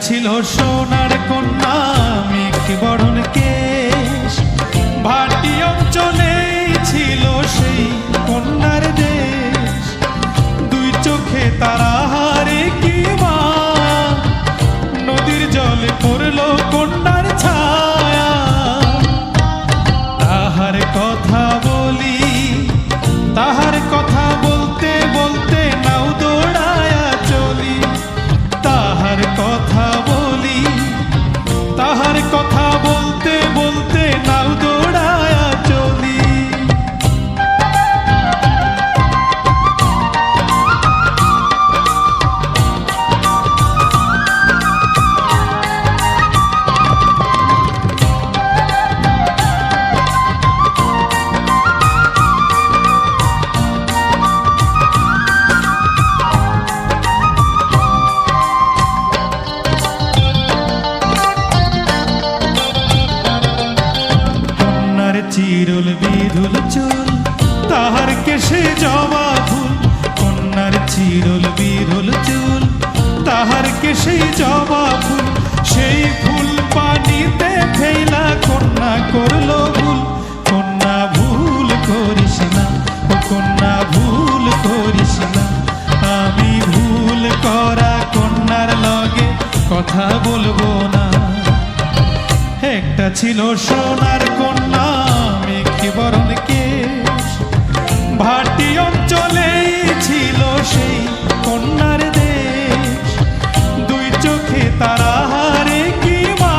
ছিল সোনার কন্যা মেঘে বরণ কেশ, ভাটি অঞ্চলে ছিল সেই কন্যার দেশ। দুই চোখে তারা হারে কি মা, নদীর জলে পড়লো কন্যার ছায়া। তাহার কথা বলি, তাহার কথা বলতে বলতে নাও দৌড়ায়া চলি। তাহার কথা বলি, তাহার কথা বলতে বলতে নাও দৌড়ায়া চলি। চিরুল বিধুল চুল, তাহার কেশে জবা ফুল। কন্যার চিরুল বিধুল চুল, তাহার কেশে জবা ফুল। সেই ফুল পানিতে ফেলা কন্যা করলো ভুল। কন্যা ভুল করিস না, ও কন্যা ভুল করিস না। আমি ভুল করা কন্যার লগে কথা বলবো না। একটা ছিল সোনার কন্যা মেঘে বরণ কেশ, ভাটি অঞ্চলে ছিল সেই কন্যার দেশ। দুই চোখে তারা হারে কি মা,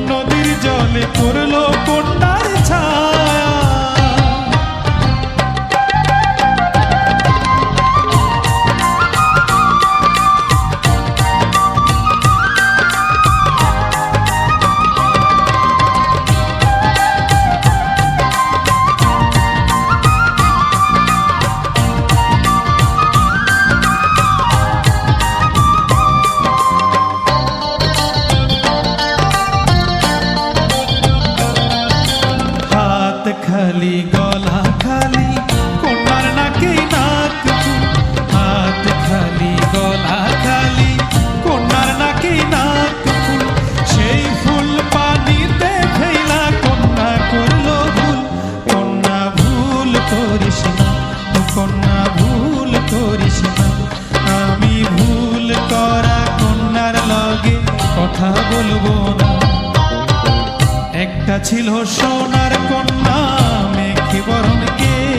নদীর জলে পড়লো কন্যার ছায়া। খালি গলা খালি কন্যার নাকে নাক ফুল। হাত খালি গলা খালি কন্যার নাকে নাক ফুল। সেই ফুল পানিতে ফেলা কন্যা করলো ভুল। কন্যা ভুল করিস না, ও কন্যা ভুল করিস না। আমি ভুল করা কন্যার লগে কথা বলবো না। একটা ছিল সোনার কন্যা মেঘে বরণ কেশ,